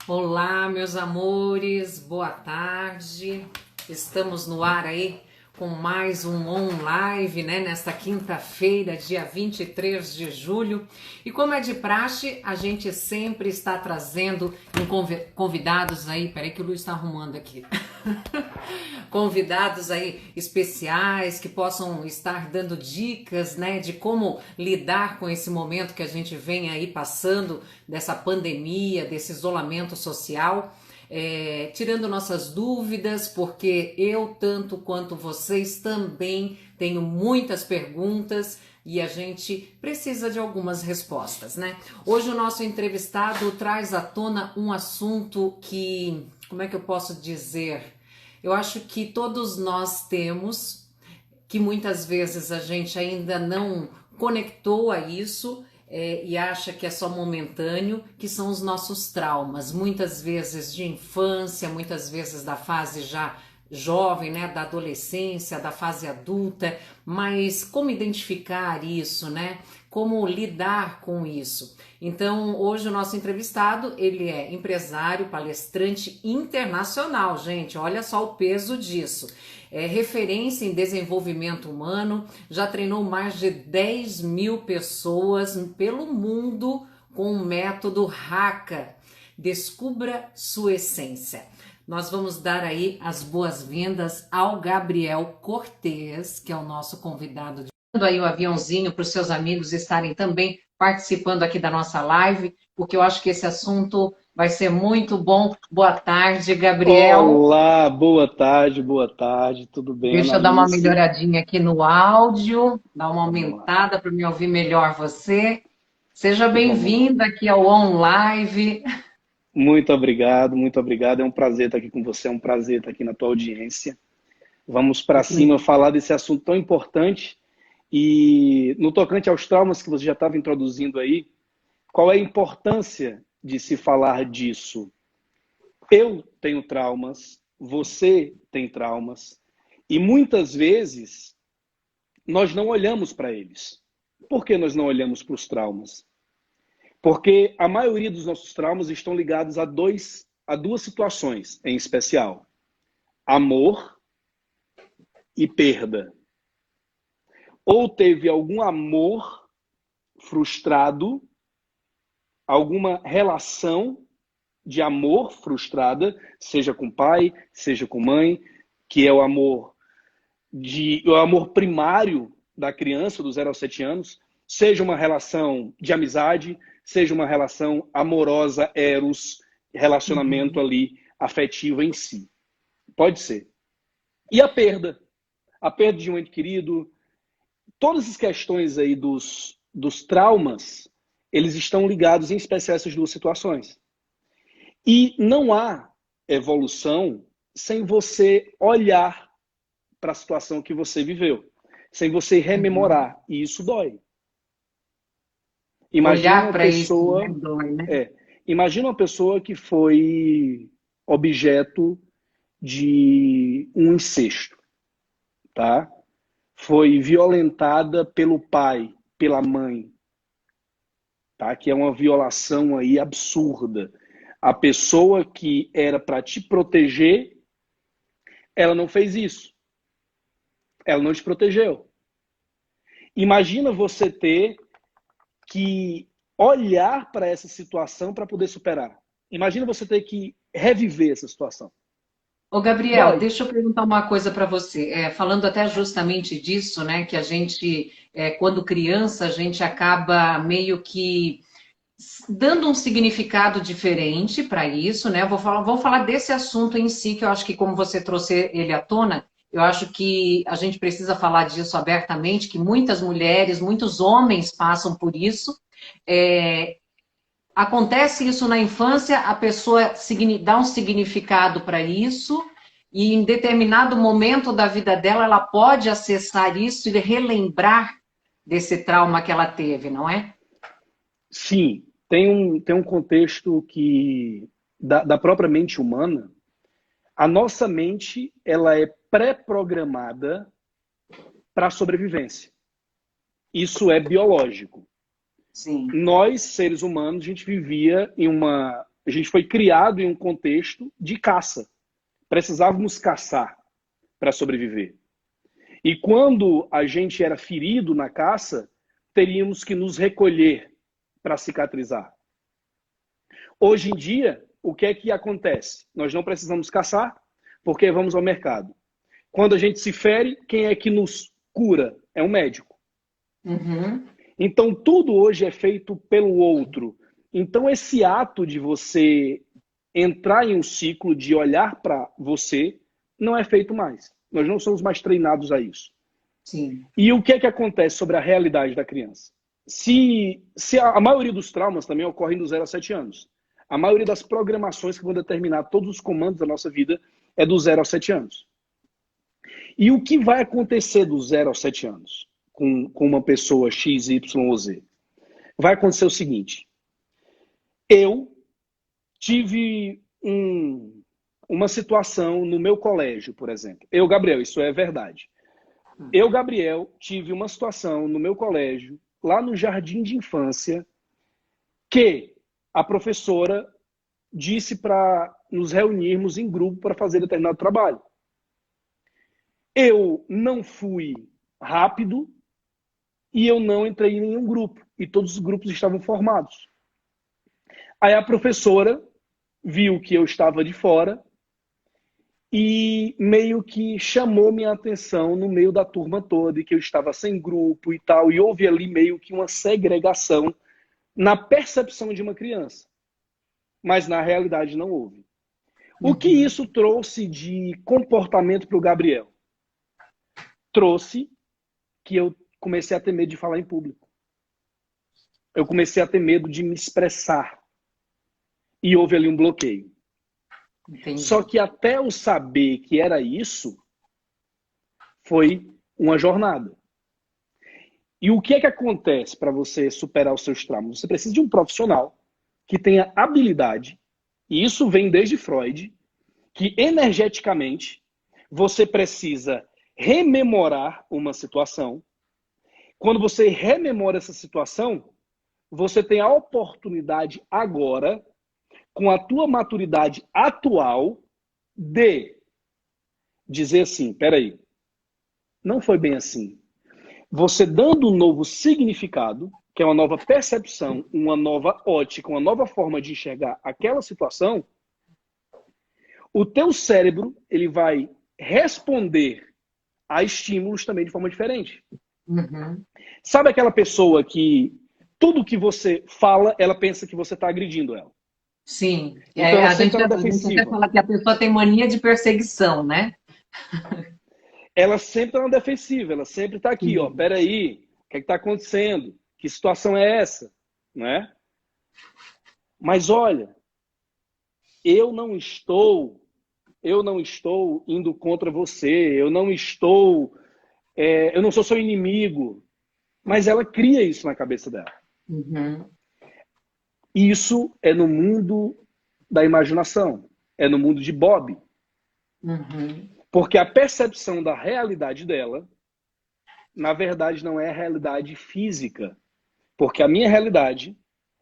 Olá, meus amores, boa tarde. Estamos no ar aí com mais um On Live, né? Nesta quinta-feira, dia 23 de julho. E como é de praxe, a gente sempre está trazendo convidados aí. Peraí que o Luiz está arrumando aqui. Convidados aí especiais que possam estar dando dicas, né, de como lidar com esse momento que a gente vem aí passando dessa pandemia, desse isolamento social, tirando nossas dúvidas, porque eu, tanto quanto vocês, também tenho muitas perguntas e a gente precisa de algumas respostas, né? Hoje o nosso entrevistado traz à tona um assunto que, como é que eu posso dizer? Eu acho que todos nós temos, que muitas vezes a gente ainda não conectou a isso e acha que é só momentâneo, que são os nossos traumas, muitas vezes de infância, muitas vezes da fase já jovem, né, da adolescência, da fase adulta, mas como identificar isso, né? Como lidar com isso? Então, hoje o nosso entrevistado, ele é empresário, palestrante internacional, gente, olha só o peso disso. É referência em desenvolvimento humano, já treinou mais de 10 mil pessoas pelo mundo com o método Haka. Descubra sua essência. Nós vamos dar aí as boas-vindas ao Gabriel Cortez, que é o nosso convidado de aí o aviãozinho para os seus amigos estarem também participando aqui da nossa live, porque eu acho que esse assunto vai ser muito bom. Boa tarde, Gabriel. Olá, boa tarde, tudo bem, Deixa eu dar uma Analice? melhoradinha aqui no áudio, dar uma Vamos lá, aumentada para me ouvir melhor você. Seja vamos lá. bem-vinda aqui ao On Live. Muito obrigado, é um prazer estar aqui com você, é um prazer estar aqui na tua audiência. Vamos para cima falar desse assunto tão importante e no tocante aos traumas que você já estava introduzindo aí, qual é a importância de se falar disso? Eu tenho traumas, você tem traumas e muitas vezes nós não olhamos para eles. Por que nós não olhamos para os traumas? Porque a maioria dos nossos traumas estão ligados a duas situações em especial: amor e perda. Ou teve algum amor frustrado, alguma relação de amor frustrada, seja com pai, seja com mãe, que é o amor primário da criança, do 0 aos 7 anos, seja uma relação de amizade, seja uma relação amorosa, eros, relacionamento Uhum. ali afetivo em si. Pode ser. E a perda? A perda de um ente querido, todas as questões aí dos traumas, eles estão ligados em especial a essas duas situações. E não há evolução sem você olhar para a situação que você viveu, sem você Uhum. rememorar. E isso dói. Imagina Olhar uma para isso, né, pessoa, dói, né? é, imagina uma pessoa que foi objeto de um incesto, tá? Foi violentada pelo pai, pela mãe, tá? Que é uma violação aí absurda. A pessoa que era para te proteger, ela não fez isso. Ela não te protegeu. Imagina você ter que olhar para essa situação para poder superar. Imagina você ter que reviver essa situação. Ô, Gabriel, Dói. deixa eu perguntar uma coisa para você. Falando até justamente disso, né, que a gente, quando criança, a gente acaba meio que dando um significado diferente para isso, né? Vou falar desse assunto em si, que eu acho que como você trouxe ele à tona, eu acho que a gente precisa falar disso abertamente, que muitas mulheres, muitos homens passam por isso. É, Acontece isso na infância, a pessoa dá um significado para isso, e em determinado momento da vida dela, ela pode acessar isso e relembrar desse trauma que ela teve, não é? Sim, tem um contexto que da própria mente humana, a nossa mente ela é pré-programada para a sobrevivência. Isso é biológico. Sim. Nós, seres humanos, a gente vivia em uma A gente foi criado em um contexto de caça. Precisávamos caçar para sobreviver. E quando a gente era ferido na caça, teríamos que nos recolher para cicatrizar. Hoje em dia, o que é que acontece? Nós não precisamos caçar, porque vamos ao mercado. Quando a gente se fere, quem é que nos cura? É um médico. Uhum. Então, tudo hoje é feito pelo outro. Então, esse ato de você entrar em um ciclo de olhar para você não é feito mais. Nós não somos mais treinados a isso. Sim. E o que é que acontece sobre a realidade da criança? Se a maioria dos traumas também ocorrem do 0 a 7 anos. A maioria das programações que vão determinar todos os comandos da nossa vida é do 0 a 7 anos. E o que vai acontecer do 0 aos 7 anos com uma pessoa X, Y ou Z? Vai acontecer o seguinte. Eu tive uma situação no meu colégio, por exemplo. Eu, Gabriel, isso é verdade. Eu, Gabriel, tive uma situação no meu colégio, lá no jardim de infância, que a professora disse para nos reunirmos em grupo para fazer determinado trabalho. Eu não fui rápido e eu não entrei em nenhum grupo. E todos os grupos estavam formados. Aí a professora viu que eu estava de fora e meio que chamou minha atenção no meio da turma toda, e que eu estava sem grupo e tal, e houve ali meio que uma segregação na percepção de uma criança. Mas na realidade não houve. O que isso trouxe de comportamento para o Gabriel? Trouxe que eu comecei a ter medo de falar em público. Eu comecei a ter medo de me expressar. E houve ali um bloqueio. Entendi. Só que até eu saber que era isso, foi uma jornada. E o que é que acontece para você superar os seus traumas? Você precisa de um profissional que tenha habilidade, e isso vem desde Freud, que energeticamente você precisa rememorar uma situação. Quando você rememora essa situação, você tem a oportunidade agora, com a tua maturidade atual, de dizer assim, peraí, não foi bem assim. Você dando um novo significado, que é uma nova percepção, uma nova ótica, uma nova forma de enxergar aquela situação, o teu cérebro ele vai responder a estímulos também de forma diferente. Uhum. Sabe aquela pessoa que tudo que você fala, ela pensa que você está agredindo ela? Sim. Então ela A sempre gente, está na a gente até defensiva. fala que a pessoa tem mania de perseguição, né? Ela sempre está na defensiva, ela sempre está aqui, ó. Sim. Peraí, o que está acontecendo? Que situação é essa? Né? Mas olha, eu não estou indo contra você, eu não sou seu inimigo. Mas ela cria isso na cabeça dela. Uhum. Isso é no mundo da imaginação, é no mundo de Bob. Uhum. Porque a percepção da realidade dela, na verdade, não é a realidade física. Porque a minha realidade,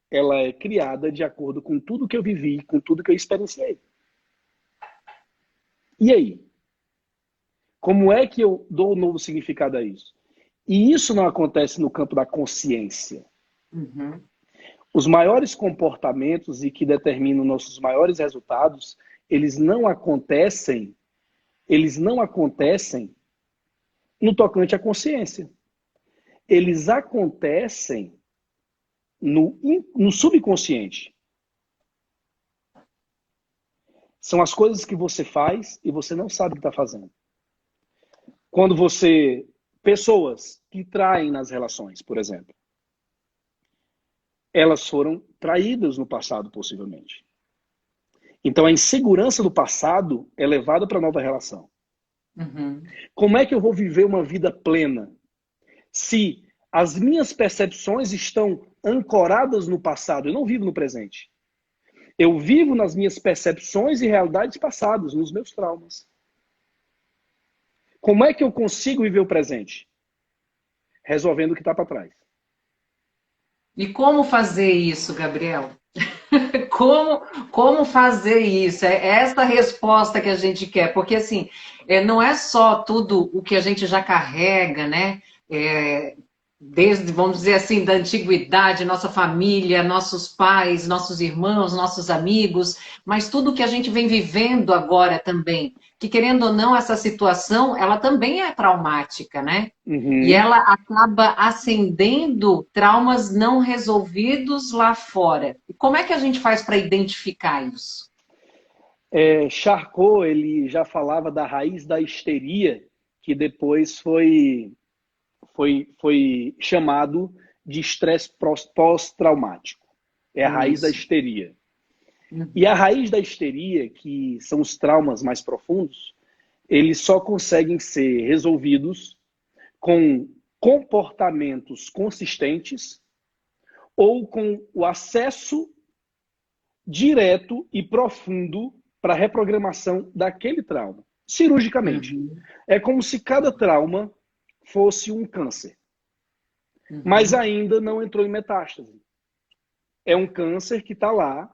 ela é criada de acordo com tudo que eu vivi, com tudo que eu experienciei. E aí? Como é que eu dou um novo significado a isso? E isso não acontece no campo da consciência. Uhum. Os maiores comportamentos e que determinam nossos maiores resultados, eles não acontecem no tocante à consciência. Eles acontecem no subconsciente. São as coisas que você faz e você não sabe o que está fazendo. Quando você... Pessoas que traem nas relações, por exemplo. Elas foram traídas no passado, possivelmente. Então a insegurança do passado é levada para a nova relação. Uhum. Como é que eu vou viver uma vida plena se as minhas percepções estão ancoradas no passado? Eu não vivo no presente. Eu vivo nas minhas percepções e realidades passadas, nos meus traumas. Como é que eu consigo viver o presente? Resolvendo o que está para trás. E como fazer isso, Gabriel? Como, como fazer isso? É essa resposta que a gente quer, porque assim, não é só tudo o que a gente já carrega, né? É, desde, vamos dizer assim, da antiguidade, nossa família, nossos pais, nossos irmãos, nossos amigos, mas tudo que a gente vem vivendo agora também. Que querendo ou não, essa situação, ela também é traumática, né? E Uhum. ela acaba acendendo traumas não resolvidos lá fora. E como é que a gente faz para identificar isso? Charcot, ele já falava da raiz da histeria, que depois foi chamado de estresse pós-traumático. É a raiz da Isso. histeria. E a Uhum. raiz da histeria, que são os traumas mais profundos, eles só conseguem ser resolvidos com comportamentos consistentes ou com o acesso direto e profundo para a reprogramação daquele trauma, cirurgicamente. Uhum. É como se cada trauma fosse um câncer, mas Uhum. ainda não entrou em metástase. É um câncer que está lá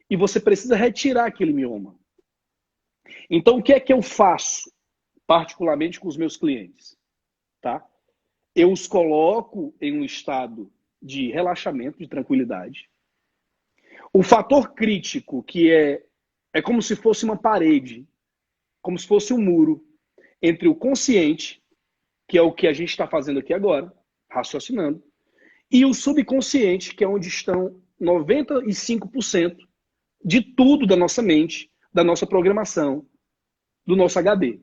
e você precisa retirar aquele mioma. Então, o que é que eu faço, particularmente com os meus clientes? Tá? Eu os coloco em um estado de relaxamento, de tranquilidade. O fator crítico, que é como se fosse uma parede, como se fosse um muro entre o consciente, que é o que a gente está fazendo aqui agora, raciocinando, e o subconsciente, que é onde estão 95% de tudo da nossa mente, da nossa programação, do nosso HD.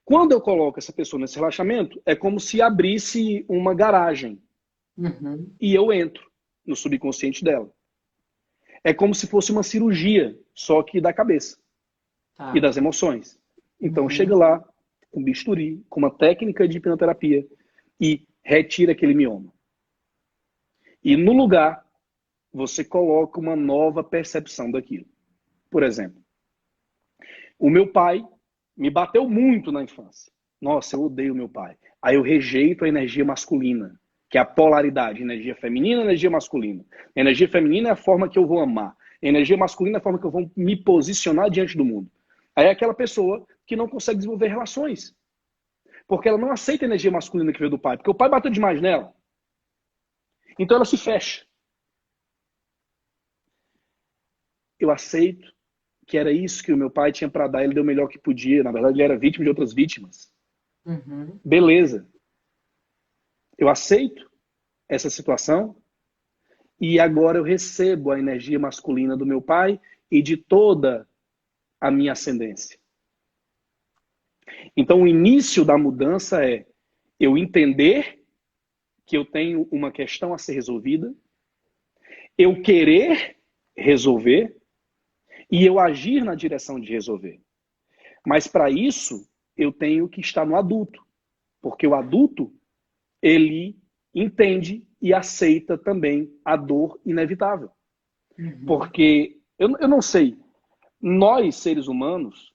Quando eu coloco essa pessoa nesse relaxamento, é como se abrisse uma garagem Uhum. e eu entro no subconsciente dela. É como se fosse uma cirurgia, só que da cabeça e Tá. das emoções. Então chega Uhum. lá com bisturi, com uma técnica de hipnoterapia e retira aquele mioma. E no lugar, você coloca uma nova percepção daquilo. Por exemplo, o meu pai me bateu muito na infância. Nossa, eu odeio meu pai. Aí eu rejeito a energia masculina, que é a polaridade, energia feminina e energia masculina. A energia feminina é a forma que eu vou amar. A energia masculina é a forma que eu vou me posicionar diante do mundo. Aí é aquela pessoa que não consegue desenvolver relações. Porque ela não aceita a energia masculina que veio do pai. Porque o pai bateu demais nela. Então ela se fecha. Eu aceito que era isso que o meu pai tinha para dar. Ele deu o melhor que podia. Na verdade, ele era vítima de outras vítimas. Uhum. Beleza. Eu aceito essa situação e agora eu recebo a energia masculina do meu pai e de toda a minha ascendência. Então, o início da mudança é eu entender que eu tenho uma questão a ser resolvida, eu querer resolver e eu agir na direção de resolver. Mas para isso, eu tenho que estar no adulto, porque o adulto, ele entende e aceita também a dor inevitável. Uhum. Porque eu não sei, nós seres humanos,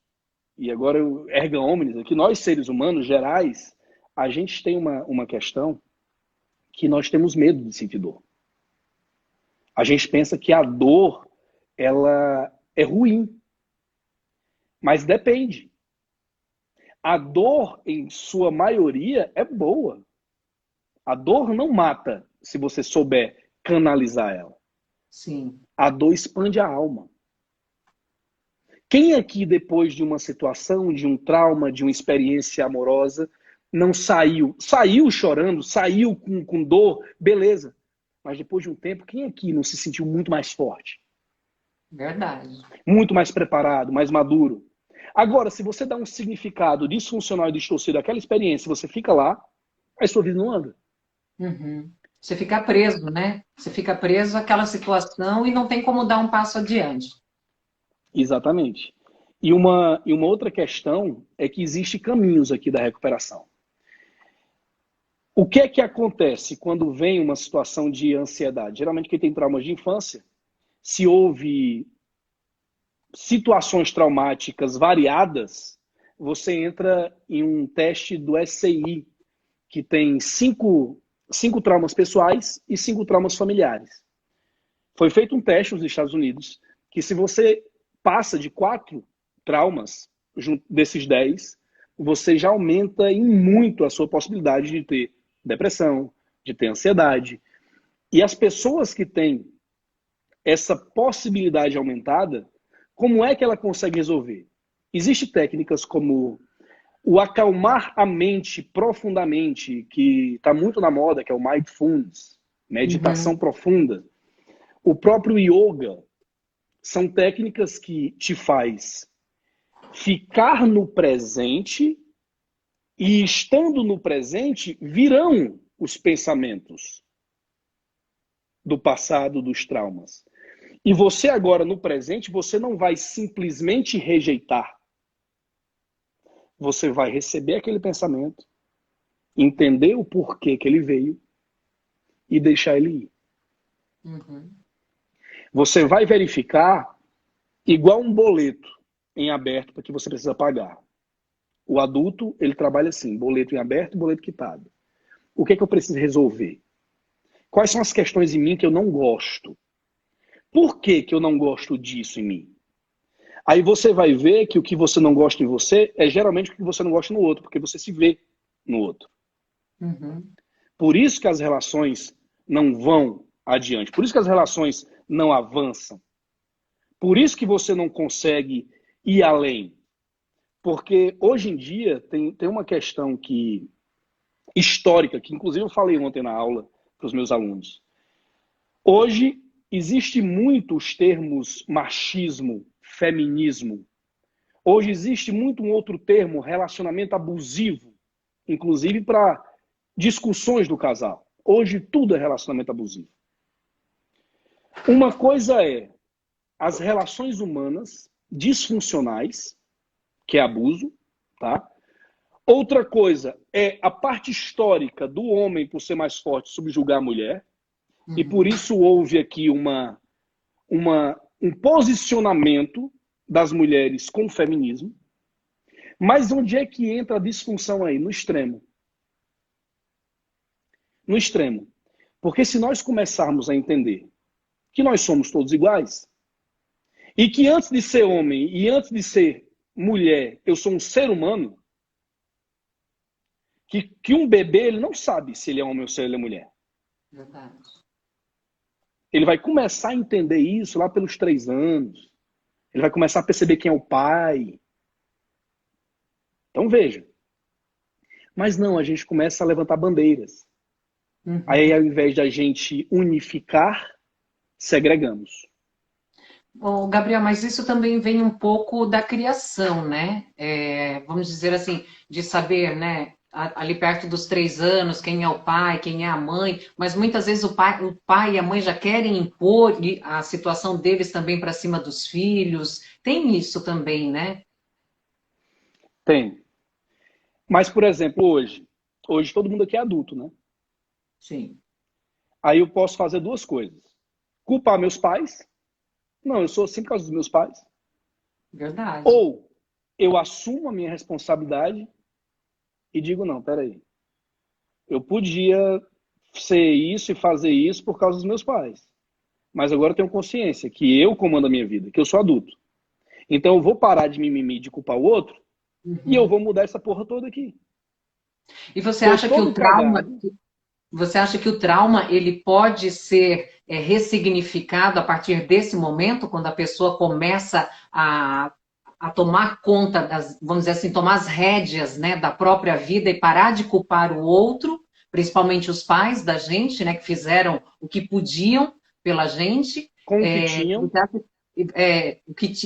e agora eu erga omnes aqui, nós seres humanos gerais, a gente tem uma questão que nós temos medo de sentir dor. A gente pensa que a dor, ela é ruim, mas depende. A dor, em sua maioria, é boa. A dor não mata se você souber canalizar ela. Sim. A dor expande a alma. Quem aqui, depois de uma situação, de um trauma, de uma experiência amorosa, não saiu? Saiu chorando, saiu com dor, beleza. Mas depois de um tempo, quem aqui não se sentiu muito mais forte? Verdade. Muito mais preparado, mais maduro? Agora, se você dá um significado disfuncional e distorcido àquela experiência, você fica lá, a sua vida não anda. Uhum. Você fica preso, né? Você fica preso àquela situação e não tem como dar um passo adiante. Exatamente. E uma outra questão é que existem caminhos aqui da recuperação. O que é que acontece quando vem uma situação de ansiedade? Geralmente quem tem traumas de infância, se houve situações traumáticas variadas, você entra em um teste do SCI, que tem cinco traumas pessoais e 5 traumas familiares. Foi feito um teste nos Estados Unidos que se você passa de 4 traumas desses 10, você já aumenta em muito a sua possibilidade de ter depressão, de ter ansiedade. E as pessoas que têm essa possibilidade aumentada, como é que ela consegue resolver? Existem técnicas como o acalmar a mente profundamente, que está muito na moda, que é o mindfulness, meditação Uhum. profunda. O próprio yoga são técnicas que te faz ficar no presente e estando no presente virão os pensamentos do passado, dos traumas. E você agora no presente, você não vai simplesmente rejeitar. Você vai receber aquele pensamento, entender o porquê que ele veio e deixar ele ir. Uhum. Você vai verificar igual um boleto em aberto para que você precisa pagar. O adulto, ele trabalha assim, boleto em aberto e boleto quitado. O que é que eu preciso resolver? Quais são as questões em mim que eu não gosto? Por que que eu não gosto disso em mim? Aí você vai ver que o que você não gosta em você é geralmente o que você não gosta no outro, porque você se vê no outro. Uhum. Por isso que as relações não vão adiante. Por isso que as relações não avançam. Por isso que você não consegue ir além. Porque hoje em dia tem uma questão histórica, que inclusive eu falei ontem na aula para os meus alunos. Hoje existe muito os termos machismo, feminismo. Hoje existe muito um outro termo, relacionamento abusivo, inclusive para discussões do casal. Hoje tudo é relacionamento abusivo. Uma coisa é as relações humanas disfuncionais, que é abuso, tá? Outra coisa é a parte histórica do homem, por ser mais forte, subjugar a mulher. E por Uhum. isso houve aqui um posicionamento das mulheres com o feminismo. Mas onde é que entra a disfunção aí? No extremo. No extremo. Porque se nós começarmos a entender que nós somos todos iguais, e que antes de ser homem e antes de ser mulher, eu sou um ser humano, que um bebê ele não sabe se ele é homem ou se ele é mulher. Verdade. Ele vai começar a entender isso lá pelos 3 anos. Ele vai começar a perceber quem é o pai. Então veja. Mas não, a gente começa a levantar bandeiras. Aí, Uhum. ao invés de a gente unificar, segregamos. Ô, Gabriel, mas isso também vem um pouco da criação, né? Vamos dizer assim, de saber, né? Ali perto dos 3 anos, quem é o pai, quem é a mãe, mas muitas vezes o pai e a mãe já querem impor a situação deles também para cima dos filhos. Tem isso também, né? Tem. Mas, por exemplo, hoje todo mundo aqui é adulto, né? Sim, Aí eu posso fazer 2 coisas. Culpar meus pais. Não, eu sou assim por causa dos meus pais. verdade. Ou eu assumo a minha responsabilidade e digo, não, peraí. Eu podia ser isso e fazer isso por causa dos meus pais. Mas agora eu tenho consciência que eu comando a minha vida, que eu sou adulto. Então eu vou parar de mimimi, de culpar o outro, e eu Uhum. vou mudar essa porra toda aqui. E você Tô acha que o todo trauma cagado. Você acha que o trauma ele pode ser ressignificado a partir desse momento, quando a pessoa começa a tomar conta das, vamos dizer assim, tomar as rédeas, né, da própria vida e parar de culpar o outro, principalmente os pais da gente, né, que fizeram o que podiam pela gente, Com o que tinham. você acha,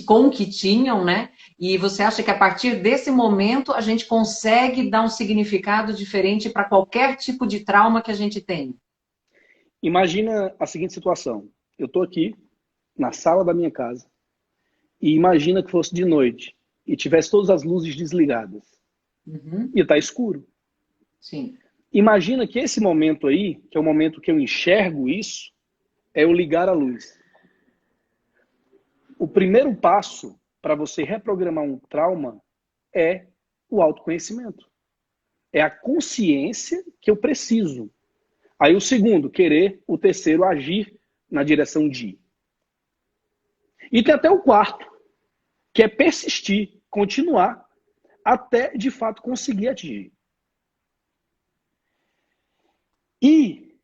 com o que tinham, né? E você acha que a partir desse momento a gente consegue dar um significado diferente para qualquer tipo de trauma que a gente tem? Imagina a seguinte situação. Eu tô aqui, na sala da minha casa, e imagina que fosse de noite, e tivesse todas as luzes desligadas. Uhum, E tá escuro. sim. Imagina que esse momento aí, que é o momento que eu enxergo isso, é eu ligar a luz. O primeiro passo para você reprogramar um trauma é o autoconhecimento. É a consciência que eu preciso. Aí o segundo, querer. O terceiro, agir na direção de ir. E tem até o quarto, que é persistir, continuar, até de fato conseguir atingir. E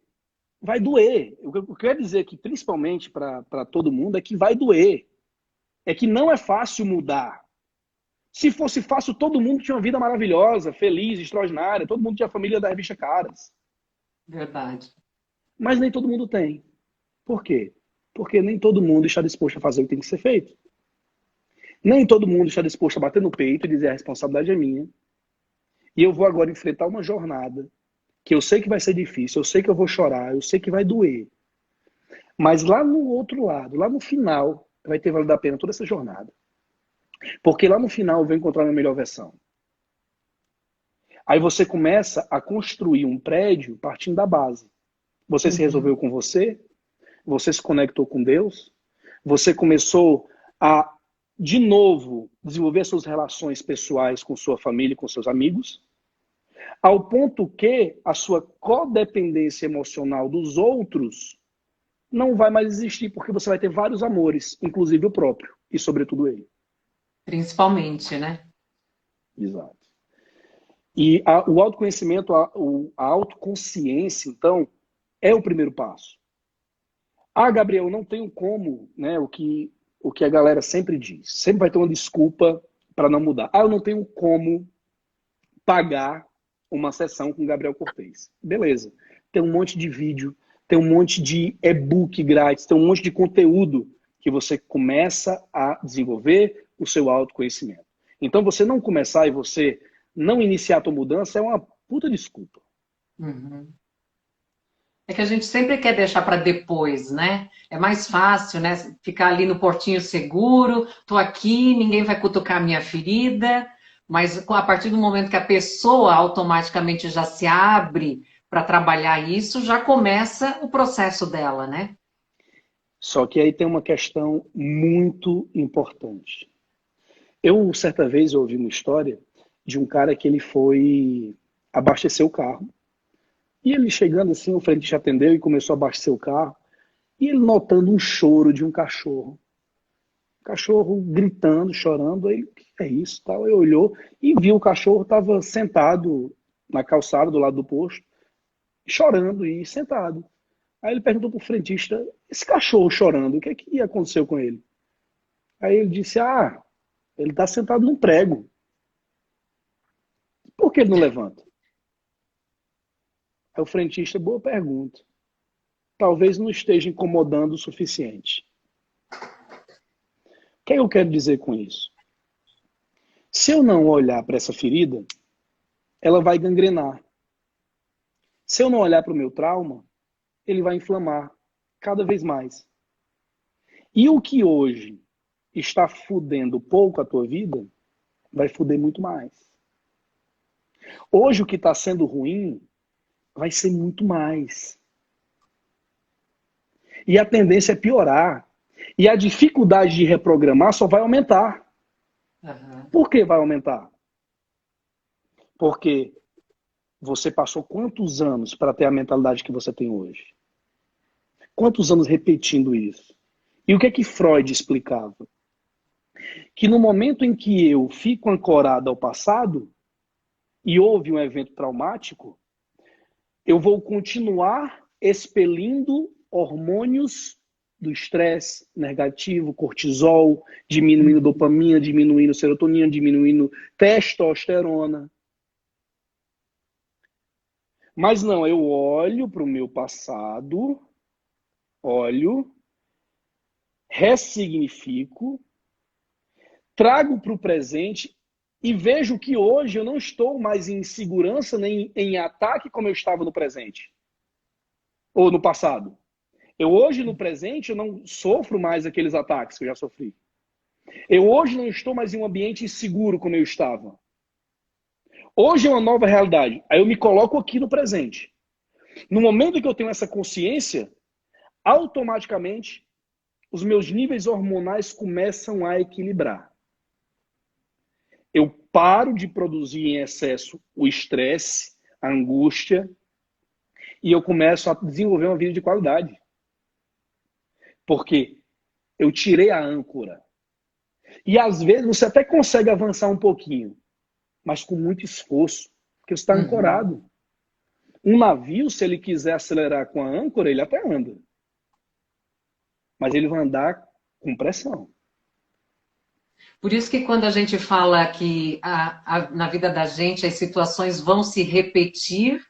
vai doer. O que eu quero dizer aqui, principalmente para todo mundo, é que vai doer. É que não é fácil mudar. Se fosse fácil, todo mundo tinha uma vida maravilhosa, feliz, extraordinária. Todo mundo tinha a família da revista Caras. Verdade. Mas nem todo mundo tem. Por quê? Porque nem todo mundo está disposto a fazer o que tem que ser feito. Nem todo mundo está disposto a bater no peito e dizer a responsabilidade é minha. E eu vou agora enfrentar uma jornada que eu sei que vai ser difícil, eu sei que eu vou chorar, eu sei que vai doer. Mas lá no outro lado, lá no final, vai ter valido a pena toda essa jornada. Porque lá no final eu vou encontrar a minha melhor versão. Aí você começa a construir um prédio partindo da base. Você se resolveu com você se conectou com Deus, você começou a, de novo, desenvolver suas relações pessoais com sua família e com seus amigos, ao ponto que a sua codependência emocional dos outros não vai mais existir, porque você vai ter vários amores, inclusive o próprio, e sobretudo ele. Principalmente, né? Exato. E o autoconhecimento, a autoconsciência, então, é o primeiro passo. Ah, Gabriel, não tenho como, né? O que a galera sempre diz. Sempre vai ter uma desculpa para não mudar. Ah, eu não tenho como pagar uma sessão com Gabriel Cortez. Beleza. Tem um monte de vídeo, tem um monte de e-book grátis, tem um monte de conteúdo que você começa a desenvolver o seu autoconhecimento. Então, você não começar e você não iniciar a tua mudança é uma puta desculpa. Uhum. É que a gente sempre quer deixar para depois, né? É mais fácil, né? Ficar ali no portinho seguro, tô aqui, ninguém vai cutucar a minha ferida, mas a partir do momento que a pessoa automaticamente já se abre para trabalhar isso, já começa o processo dela, né? Só que aí tem uma questão muito importante. Eu, certa vez, ouvi uma história de um cara que ele foi abastecer o carro. E ele chegando assim, o frentista atendeu e começou a abastecer o carro. E ele notando um choro de um cachorro. O cachorro gritando, chorando. Aí, o que é isso? Tal. Ele olhou e viu o cachorro estava sentado na calçada do lado do posto, chorando e sentado. Aí ele perguntou para o frentista, esse cachorro chorando, o que é que aconteceu com ele? Aí ele disse, ele está sentado num prego. Por que ele não levanta? Aí o frentista, boa pergunta. Talvez não esteja incomodando o suficiente. O que eu quero dizer com isso? Se eu não olhar para essa ferida, ela vai gangrenar. Se eu não olhar para o meu trauma, ele vai inflamar cada vez mais. E o que hoje está fudendo pouco a tua vida, vai fuder muito mais. Hoje o que está sendo ruim, vai ser muito mais. E a tendência é piorar. E a dificuldade de reprogramar só vai aumentar. Uhum. Por que vai aumentar? Porque você passou quantos anos para ter a mentalidade que você tem hoje? Quantos anos repetindo isso? E o que é que Freud explicava? Que no momento em que eu fico ancorado ao passado e houve um evento traumático, eu vou continuar expelindo hormônios do estresse negativo, cortisol, diminuindo dopamina, diminuindo serotonina, diminuindo testosterona. Mas não, eu olho para o meu passado, ressignifico, trago para o presente e vejo que hoje eu não estou mais em insegurança nem em ataque como eu estava no presente ou no passado. Eu hoje no presente eu não sofro mais aqueles ataques que eu já sofri. Eu hoje não estou mais em um ambiente inseguro como eu estava. Hoje é uma nova realidade. Aí eu me coloco aqui no presente. No momento que eu tenho essa consciência, automaticamente os meus níveis hormonais começam a equilibrar. Eu paro de produzir em excesso o estresse, a angústia, e eu começo a desenvolver uma vida de qualidade. Porque eu tirei a âncora. E às vezes você até consegue avançar um pouquinho, mas com muito esforço, porque você está Uhum. ancorado. Um navio, se ele quiser acelerar com a âncora, ele até anda. Mas ele vai andar com pressão. Por isso que quando a gente fala que na vida da gente as situações vão se repetir,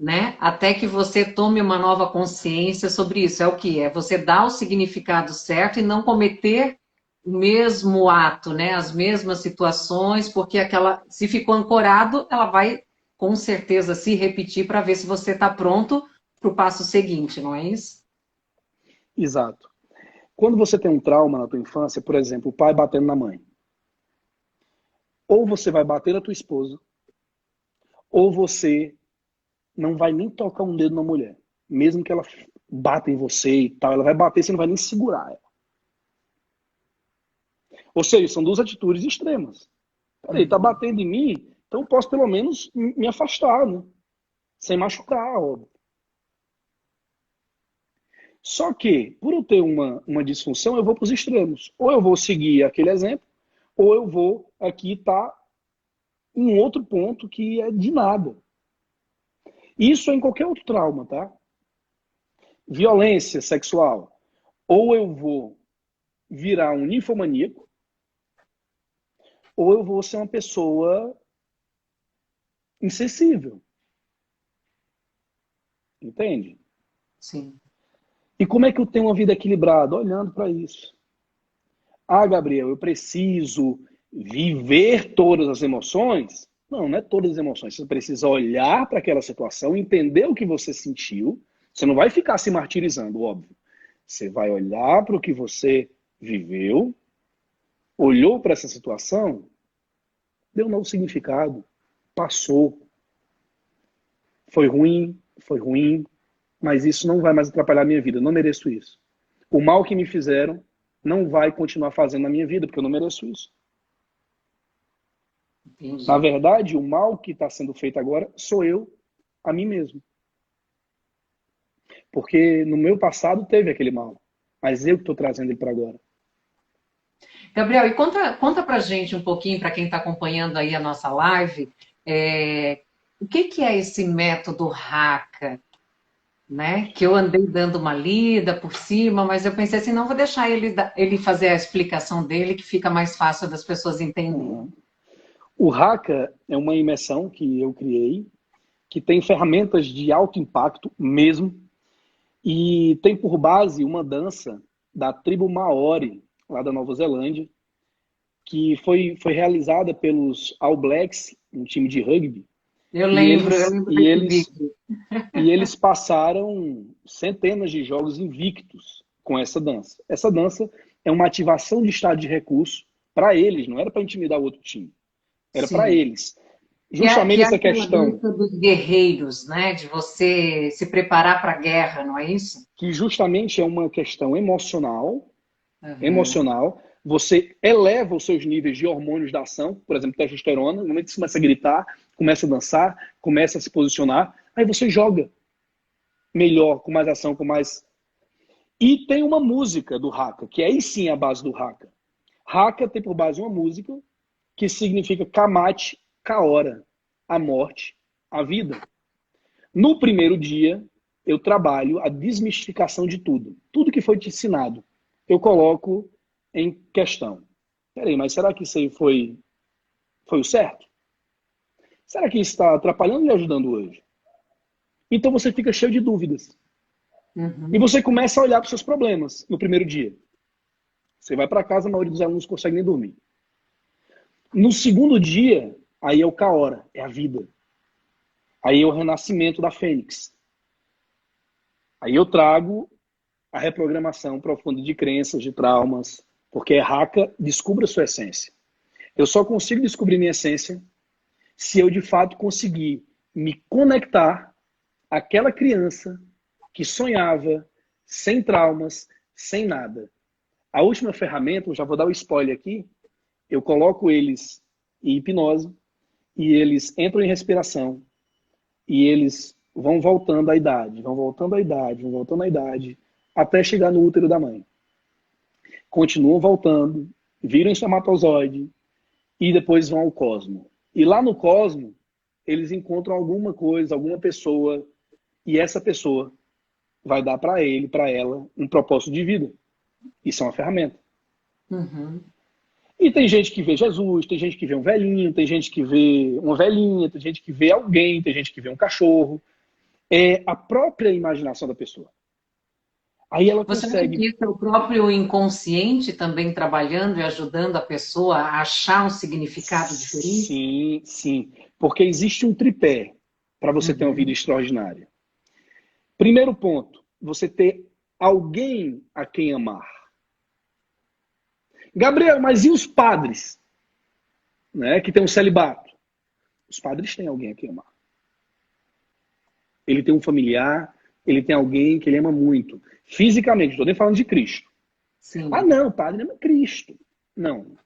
né? Até que você tome uma nova consciência sobre isso. É o que é você dar o significado certo e não cometer o mesmo ato, né? As mesmas situações, porque aquela, se ficou ancorado, ela vai com certeza se repetir para ver se você está pronto para o passo seguinte, não é isso? Exato. Quando você tem um trauma na tua infância, por exemplo, o pai batendo na mãe, ou você vai bater na tua esposa, ou você não vai nem tocar um dedo na mulher. Mesmo que ela bata em você e tal, ela vai bater, você não vai nem segurar ela. Ou seja, são duas atitudes extremas. Peraí, tá Uhum. batendo em mim, então eu posso pelo menos me afastar, né? Sem machucar, óbvio. Só que, por eu ter uma disfunção, eu vou para os extremos. Ou eu vou seguir aquele exemplo, ou eu vou aqui estar em um outro ponto que é de nada. Isso é em qualquer outro trauma, tá? Violência sexual. Ou eu vou virar um ninfomaníaco, ou eu vou ser uma pessoa insensível. Entende? Sim. E como é que eu tenho uma vida equilibrada? Olhando para isso. Ah, Gabriel, eu preciso viver todas as emoções? Não, não é todas as emoções. Você precisa olhar para aquela situação, entender o que você sentiu. Você não vai ficar se martirizando, óbvio. Você vai olhar para o que você viveu, olhou para essa situação, deu um novo significado, passou. Foi ruim, mas isso não vai mais atrapalhar a minha vida. Eu não mereço isso. O mal que me fizeram não vai continuar fazendo na minha vida, porque eu não mereço isso. Na Entendi. verdade, o mal que está sendo feito agora sou eu a mim mesmo. Porque no meu passado teve aquele mal, mas eu que estou trazendo ele para agora. Gabriel, e conta pra gente um pouquinho, para quem está acompanhando aí a nossa live, o que é esse método RACA, né? Que eu andei dando uma lida por cima, mas eu pensei assim, não vou deixar ele fazer a explicação dele, que fica mais fácil das pessoas entenderem. Uhum. O Haka é uma imersão que eu criei, que tem ferramentas de alto impacto mesmo, e tem por base uma dança da tribo Maori, lá da Nova Zelândia, que foi realizada pelos All Blacks, um time de rugby, e Eu eles, lembro e desse eles, vídeo. e eles passaram centenas de jogos invictos com essa dança. Essa dança é uma ativação de estado de recurso para eles, não era para intimidar o outro time, era para Sim. eles. Que Justamente é essa aquela questão, dança dos guerreiros, né? De você se preparar para a guerra, não é isso? que justamente é uma questão emocional, Uhum. você eleva os seus níveis de hormônios da ação, por exemplo, testosterona, no momento que você começa a gritar, começa a dançar, começa a se posicionar, aí você joga melhor, com mais ação, com mais. E tem uma música do Haka, que aí sim é a base do Haka. Haka tem por base uma música que significa Kamate, Kaora, a morte, a vida. No primeiro dia, eu trabalho a desmistificação de tudo. Tudo que foi te ensinado, eu coloco em questão. Peraí, mas será que isso aí foi o certo? Será que isso está atrapalhando e ajudando hoje? Então você fica cheio de dúvidas. E Uhum. você começa a olhar para os seus problemas no primeiro dia. Você vai para casa, a maioria dos alunos não consegue nem dormir. No segundo dia, aí é o Kaora, é a vida. Aí é o renascimento da Fênix. Aí eu trago a reprogramação profunda de crenças, de traumas, porque é Haka, descubra a sua essência. Eu só consigo descobrir minha essência se eu de fato conseguir me conectar àquela criança que sonhava sem traumas, sem nada. A última ferramenta, eu já vou dar o spoiler aqui, eu coloco eles em hipnose e eles entram em respiração e eles vão voltando à idade, vão voltando à idade, vão voltando à idade, até chegar no útero da mãe. Continuam voltando, viram espermatozoide e depois vão ao cosmo. E lá no cosmo, eles encontram alguma coisa, alguma pessoa, e essa pessoa vai dar para ele, para ela, um propósito de vida. Isso é uma ferramenta. Uhum. E tem gente que vê Jesus, tem gente que vê um velhinho, tem gente que vê uma velhinha, tem gente que vê alguém, tem gente que vê um cachorro. É a própria imaginação da pessoa. Aí ela Você acha consegue. que isso é o próprio inconsciente também trabalhando e ajudando a pessoa a achar um significado diferente? Sim, sim. Porque existe um tripé para você ter uma vida Uhum. extraordinária. Primeiro ponto, você ter alguém a quem amar. Gabriel, mas e os padres, né, que tem um celibato? Os padres têm alguém a quem amar. Ele tem um familiar, ele tem alguém que ele ama muito. Fisicamente, estou nem falando de Cristo. Ah, Sim. não, o padre ama Cristo. Não.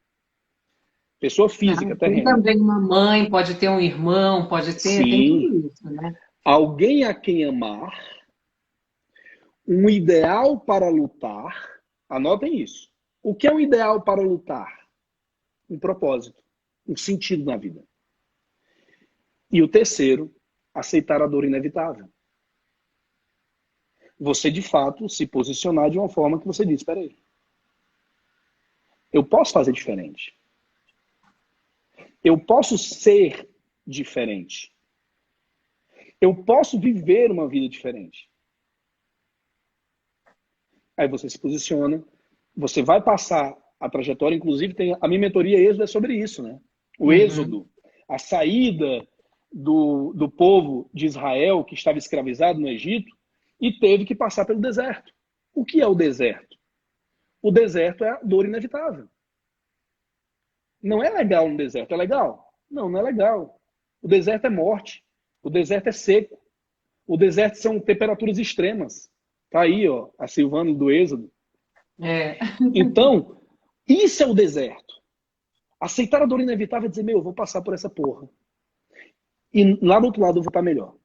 Pessoa física, Não, tem terrena. também uma mãe, pode ter um irmão, pode ter, tem Sim. tudo isso, né? Alguém a quem amar, um ideal para lutar. Anotem isso. O que é um ideal para lutar? Um propósito, um sentido na vida. E o terceiro, aceitar a dor inevitável. Você, de fato, se posicionar de uma forma que você diz, espera aí, eu posso fazer diferente. Eu posso ser diferente. Eu posso viver uma vida diferente. Aí você se posiciona, você vai passar a trajetória, inclusive tem a minha mentoria Êxodo é sobre isso, né? O Uhum. êxodo, a saída do povo de Israel que estava escravizado no Egito e teve que passar pelo deserto. O que é o deserto? O deserto é a dor inevitável. Não é legal no deserto, é legal? Não, não é legal. O deserto é morte, o deserto é seco, o deserto são temperaturas extremas. Tá aí, ó, a Silvana do Êxodo. É. Então, isso é o deserto. Aceitar a dor inevitável é dizer, meu, eu vou passar por essa porra. E lá do outro lado eu vou estar melhor.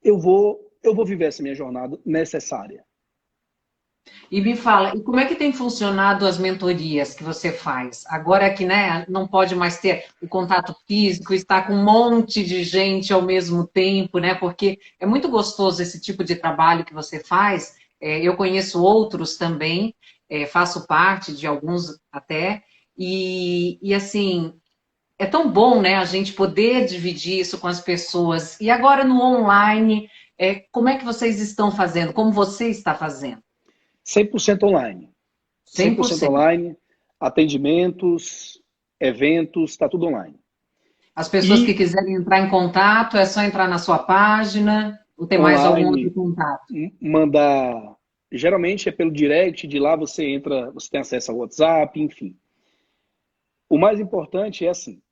Eu vou viver essa minha jornada necessária. E me fala, e como é que tem funcionado as mentorias que você faz? Agora que, né, não pode mais ter o contato físico, estar com um monte de gente ao mesmo tempo, né? Porque é muito gostoso esse tipo de trabalho que você faz. Eu conheço outros também, faço parte de alguns até, e assim, é tão bom, né, a gente poder dividir isso com as pessoas. E agora no online, como é que vocês estão fazendo? Como você está fazendo? 100% online. Cem por 100% cento. online, atendimentos, eventos, está tudo online. As pessoas que E quiserem entrar em contato, é só entrar na sua página, ou tem mais algum outro online, contato? mandar. Geralmente é pelo direct, de lá você entra, você tem acesso ao WhatsApp, enfim. O mais importante é assim: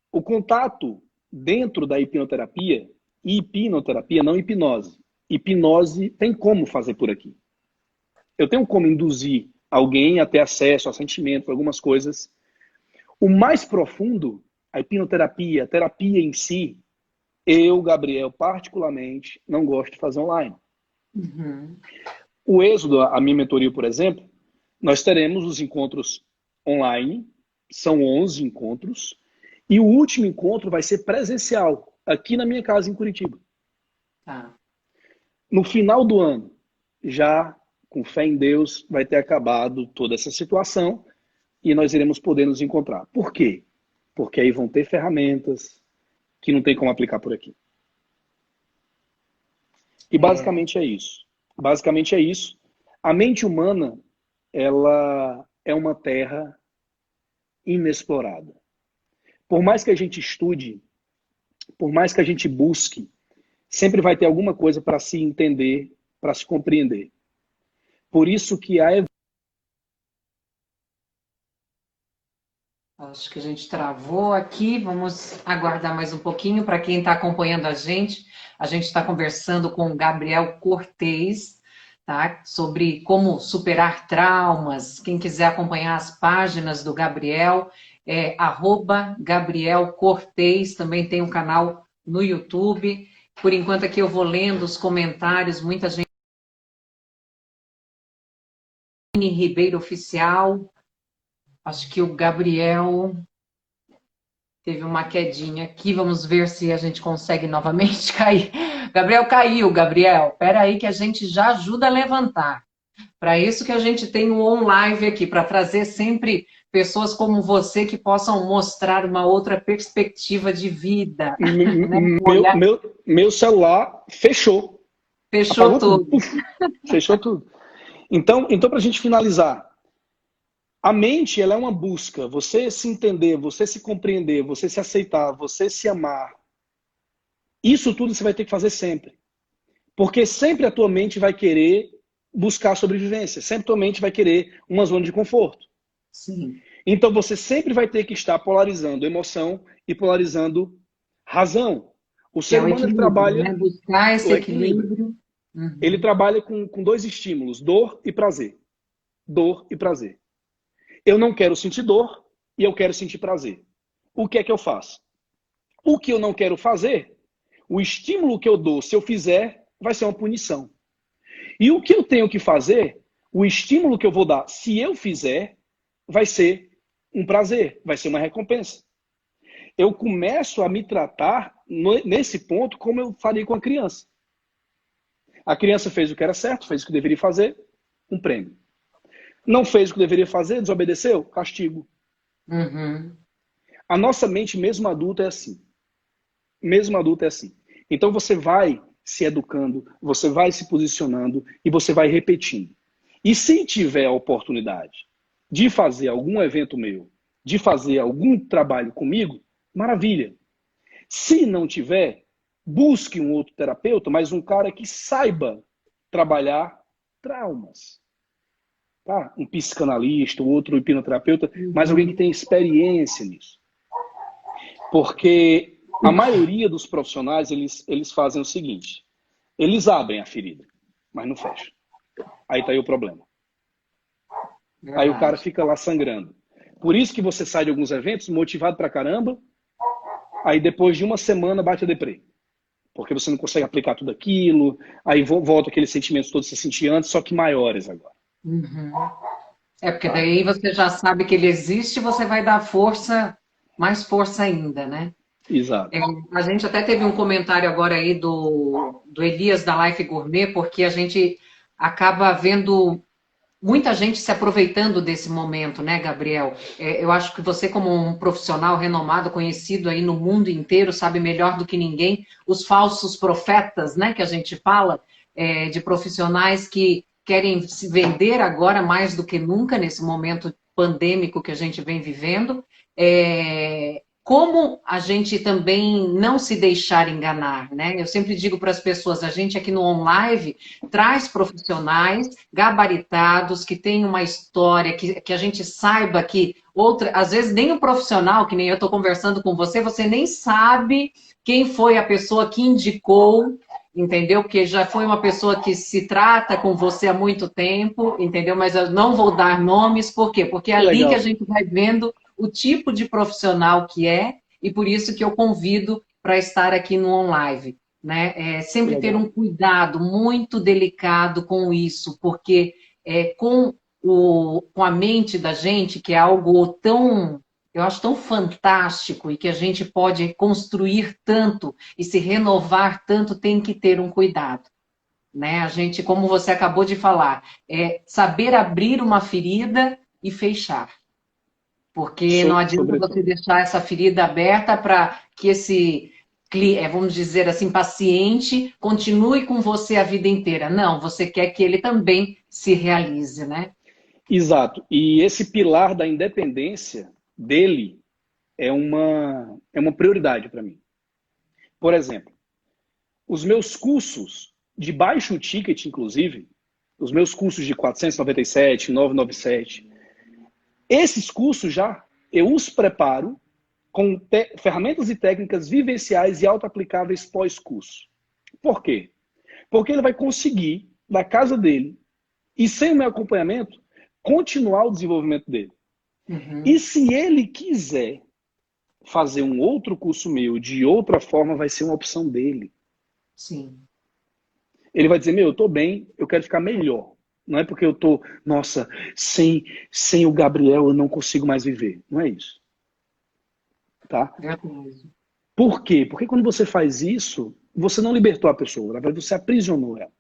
o contato dentro da hipnoterapia, e hipnoterapia, não hipnose. Hipnose tem como fazer por aqui. Eu tenho como induzir alguém a ter acesso a sentimentos, algumas coisas. O mais profundo, a hipnoterapia, a terapia em si, eu, Gabriel, particularmente, não gosto de fazer online. Uhum. O Êxodo, a minha mentoria, por exemplo, nós teremos os encontros online, são 11 encontros, e o último encontro vai ser presencial, aqui na minha casa em Curitiba. Tá. No final do ano, já com fé em Deus, vai ter acabado toda essa situação e nós iremos poder nos encontrar. Por quê? Porque aí vão ter ferramentas que não tem como aplicar por aqui. E É, basicamente é isso. Basicamente é isso. A mente humana, ela é uma terra inexplorada. Por mais que a gente estude, por mais que a gente busque, sempre vai ter alguma coisa para se entender, para se compreender. Por isso que a acho que a gente travou aqui. Vamos aguardar mais um pouquinho para quem está acompanhando a gente. A gente está conversando com o Gabriel Cortez, tá? Sobre como superar traumas. Quem quiser acompanhar as páginas do Gabriel, @Gabriel Cortez, também tem um canal no YouTube. Por enquanto aqui eu vou lendo os comentários, muita gente Aline Ribeiro Oficial. Acho que o Gabriel teve uma quedinha aqui. Vamos ver se a gente consegue novamente cair. Gabriel caiu, Gabriel. Espera aí que a gente já ajuda a levantar. Para isso que a gente tem o OnLive aqui, para trazer sempre pessoas como você que possam mostrar uma outra perspectiva de vida. Né? Meu celular fechou. Fechou Apagou tudo. tudo. Puf, fechou tudo. Então para a gente finalizar, a mente ela é uma busca. Você se entender, você se compreender, você se aceitar, você se amar. Isso tudo você vai ter que fazer sempre. Porque sempre a tua mente vai querer buscar sobrevivência. Sempre a tua mente vai querer uma zona de conforto. Sim. Então você sempre vai ter que estar polarizando emoção e polarizando razão. O Que é ser o humano ele equilíbrio, trabalha né? Buscar esse o equilíbrio. equilíbrio. Ele Uhum. trabalha com dois estímulos, dor e prazer. Dor e prazer. Eu não quero sentir dor e eu quero sentir prazer. O que é que eu faço? O que eu não quero fazer, o estímulo que eu dou, se eu fizer, vai ser uma punição. E o que eu tenho que fazer, o estímulo que eu vou dar, se eu fizer, vai ser um prazer, vai ser uma recompensa. Eu começo a me tratar nesse ponto como eu faria com a criança. A criança fez o que era certo, fez o que deveria fazer, um prêmio. Não fez o que deveria fazer, desobedeceu, castigo. Uhum. A nossa mente, mesmo adulta, é assim. Mesmo adulta é assim. Então você vai se educando, você vai se posicionando e você vai repetindo. E se tiver a oportunidade de fazer algum evento meu, de fazer algum trabalho comigo, maravilha. Se não tiver, busque um outro terapeuta, mas um cara que saiba trabalhar traumas. Tá? Um psicanalista, outro hipnoterapeuta, mas alguém que Uhum. tem experiência nisso. Porque a maioria dos profissionais, eles fazem o seguinte, eles abrem a ferida, mas não fecham. Aí está aí o problema. Aí o cara Verdade. fica lá sangrando. Por isso que você sai de alguns eventos motivado pra caramba, aí depois de uma semana bate a deprê. Porque você não consegue aplicar tudo aquilo, aí volta aqueles sentimentos todos que você sentia antes, só que maiores agora. Uhum. É porque Tá? daí você já sabe que ele existe, você vai dar força, mais força ainda, né? É, Exato. a gente até teve um comentário agora aí do Elias da Life Gourmet, porque a gente acaba vendo muita gente se aproveitando desse momento, né, Gabriel? Eu acho que você, como um profissional renomado, conhecido aí no mundo inteiro, sabe melhor do que ninguém os falsos profetas, né, que a gente fala, de profissionais que querem se vender agora mais do que nunca nesse momento pandêmico que a gente vem vivendo. Como a gente também não se deixar enganar, né? Eu sempre digo para as pessoas, a gente aqui no OnLive traz profissionais gabaritados, que têm uma história, que a gente saiba que outra, às vezes nem o profissional, que nem eu estou conversando com você, você nem sabe quem foi a pessoa que indicou, entendeu? Porque já foi uma pessoa que se trata com você há muito tempo, entendeu? Mas eu não vou dar nomes, por quê? Porque é Que ali que a legal. gente vai vendo o tipo de profissional que é, e por isso que eu convido para estar aqui no OnLive. Né? Que Sempre ter legal. um cuidado muito delicado com isso, porque com a mente da gente, que é algo tão, eu acho tão fantástico e que a gente pode construir tanto e se renovar tanto, tem que ter um cuidado. Né? A gente, como você acabou de falar, saber abrir uma ferida e fechar. Porque não adianta você Sobretudo. deixar essa ferida aberta para que esse, vamos dizer assim, paciente continue com você a vida inteira. Não, você quer que ele também se realize, né? Exato. E esse pilar da independência dele é uma prioridade para mim. Por exemplo, os meus cursos de baixo ticket, inclusive, os meus cursos de 497, 997, esses cursos já eu os preparo com ferramentas e técnicas vivenciais e auto-aplicáveis pós-curso. Por quê? Porque ele vai conseguir, da casa dele, e sem o meu acompanhamento, continuar o desenvolvimento dele. E Uhum. se ele quiser fazer um outro curso meu de outra forma, vai ser uma opção dele. Sim. Ele vai dizer, meu, eu tô bem, eu quero ficar melhor. Não é porque eu tô, nossa, sem o Gabriel eu não consigo mais viver. Não é isso, tá? Verdade. Por quê? Porque quando você faz isso, você não libertou a pessoa, na verdade você aprisionou ela.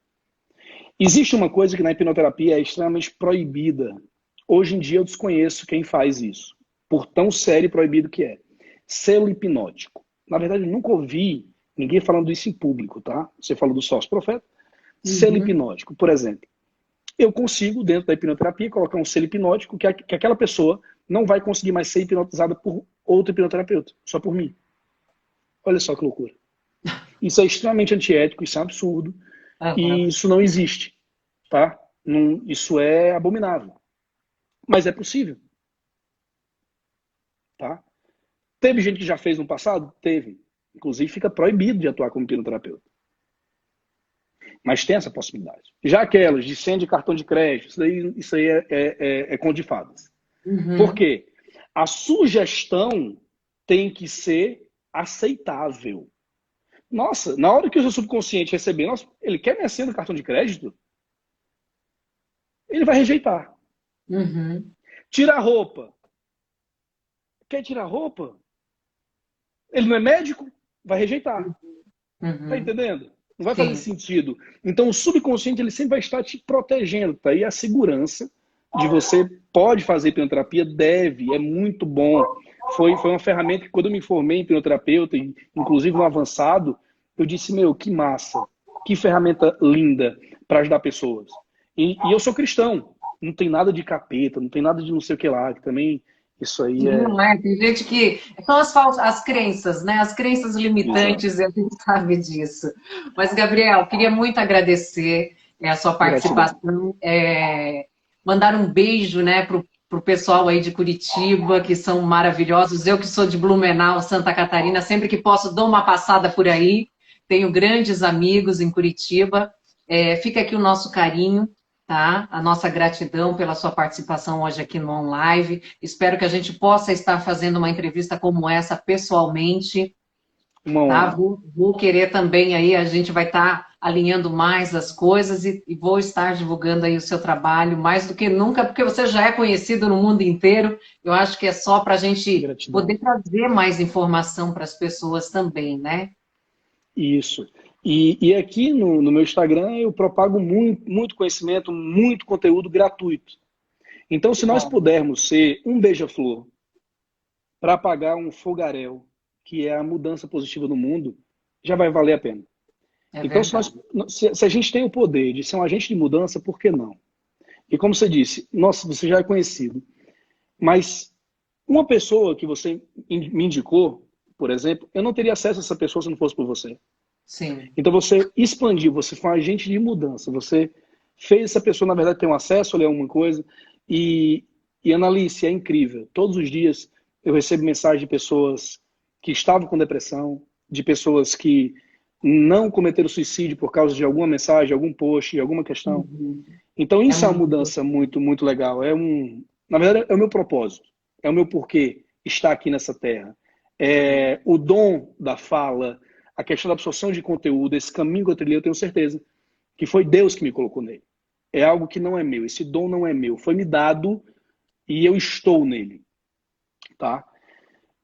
Existe uma coisa que na hipnoterapia é extremamente proibida. Hoje em dia eu desconheço quem faz isso, por tão sério e proibido que é. Selo hipnótico. Na verdade, eu nunca ouvi ninguém falando isso em público, tá? Você falou do sócio profeta. Selo Uhum. hipnótico, por exemplo. Eu consigo, dentro da hipnoterapia, colocar um selo hipnótico que aquela pessoa não vai conseguir mais ser hipnotizada por outro hipnoterapeuta, só por mim. Olha só que loucura. Isso é extremamente antiético, isso é um absurdo, e Aham. isso não existe, tá? Não, isso é abominável. Mas é possível, tá? Teve gente que já fez no passado? Teve. Inclusive fica proibido de atuar como hipnoterapeuta. Mas tem essa possibilidade. Já aquelas de senha de cartão de crédito, isso aí é conto de fadas. Por Uhum. quê? A sugestão tem que ser aceitável. Nossa, na hora que o seu subconsciente receber, nossa, ele quer minha senha do cartão de crédito, ele vai rejeitar. Uhum. Tira a roupa. Quer tirar a roupa? Ele não é médico? Vai rejeitar. Tá Uhum. entendendo? Não vai fazer Sim. sentido. Então, o subconsciente ele sempre vai estar te protegendo. Tá aí a segurança de você pode fazer hipnoterapia, deve, é muito bom. Foi uma ferramenta que, quando eu me formei em hipnoterapeuta, inclusive no avançado, eu disse: meu, que massa, que ferramenta linda para ajudar pessoas. E eu sou cristão, não tem nada de capeta, não tem nada de não sei o que lá, que também isso aí é. Não é, tem gente que são as crenças, né? As crenças Exato. limitantes, e a gente sabe disso. Mas, Gabriel, queria muito agradecer a sua Gratidão. participação, mandar um beijo, né, para o pessoal aí de Curitiba, que são maravilhosos. Eu que sou de Blumenau, Santa Catarina, sempre que posso dou uma passada por aí. Tenho grandes amigos em Curitiba. Fica aqui o nosso carinho, tá? A nossa gratidão pela sua participação hoje aqui no OnLive. Espero que a gente possa estar fazendo uma entrevista como essa pessoalmente, Uma tá? honra. Vou querer também aí, a gente vai estar alinhando mais as coisas e vou estar divulgando aí o seu trabalho mais do que nunca, porque você já é conhecido no mundo inteiro. Eu acho que é só para a gente Gratidão. poder trazer mais informação para as pessoas também, né? Isso. E aqui no meu Instagram eu propago muito conhecimento, muito conteúdo gratuito. Então, Que se nós bom, pudermos ser um beija-flor para apagar um fogaréu, que é a mudança positiva no mundo, já vai valer a pena. é Então, verdade. se a gente tem o poder de ser um agente de mudança, por que não? E como você disse, nossa, você já é conhecido, mas uma pessoa que você me indicou, por exemplo, eu não teria acesso a essa pessoa se não fosse por você. Sim. Então você expandiu, você foi um agente de mudança, você fez essa pessoa, na verdade, ter um acesso a ler alguma coisa. E, e Analice, é incrível. Todos os dias eu recebo mensagem de pessoas que estavam com depressão, de pessoas que não cometeram suicídio por causa de alguma mensagem, algum post, alguma questão. Uhum. Então É isso é uma muito mudança muito legal. Na verdade, é o meu propósito, é o meu porquê estar aqui nessa terra. É o dom da fala, a questão da absorção de conteúdo, esse caminho que eu trilhei, eu tenho certeza que foi Deus que me colocou nele. É algo que não é meu, esse dom não é meu, foi me dado e eu estou nele, tá?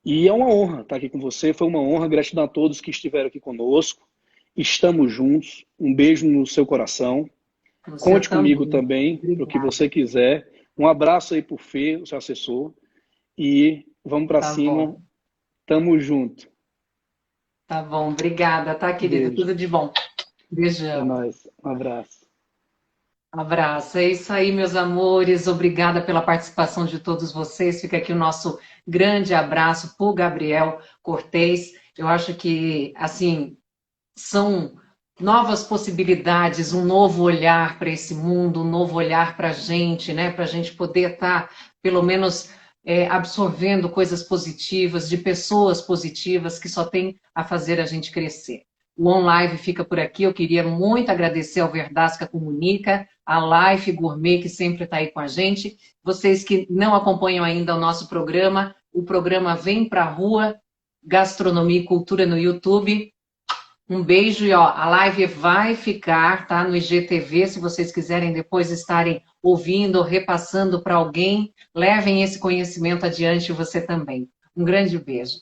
E é uma honra estar aqui com você, foi uma honra, gratidão a todos que estiveram aqui conosco. Estamos juntos. Um beijo no seu coração. o seu Conte comigo também. também, para o que Obrigada. você quiser. Um abraço aí por Fê, o seu assessor. E vamos para Tá bom. cima. Tamo junto. Tá bom, obrigada, tá, querida? Beijo. Tudo de bom. É Beijão. nóis. Um abraço. Abraço. É isso aí, meus amores. Obrigada pela participação de todos vocês. Fica aqui o nosso grande abraço por Gabriel Cortez. Eu acho que, assim, são novas possibilidades, um novo olhar para esse mundo, um novo olhar para a gente, né? Para a gente poder estar, pelo menos, absorvendo coisas positivas, de pessoas positivas que só tem a fazer a gente crescer. O OnLive fica por aqui. Eu queria muito agradecer ao Verdasca Comunica, a Life Gourmet, que sempre está aí com a gente. Vocês que não acompanham ainda o nosso programa, o programa Vem Pra Rua, Gastronomia e Cultura no YouTube. Um beijo e ó, a live vai ficar, tá, no IGTV, se vocês quiserem depois estarem ouvindo, repassando para alguém, levem esse conhecimento adiante você também. Um grande beijo.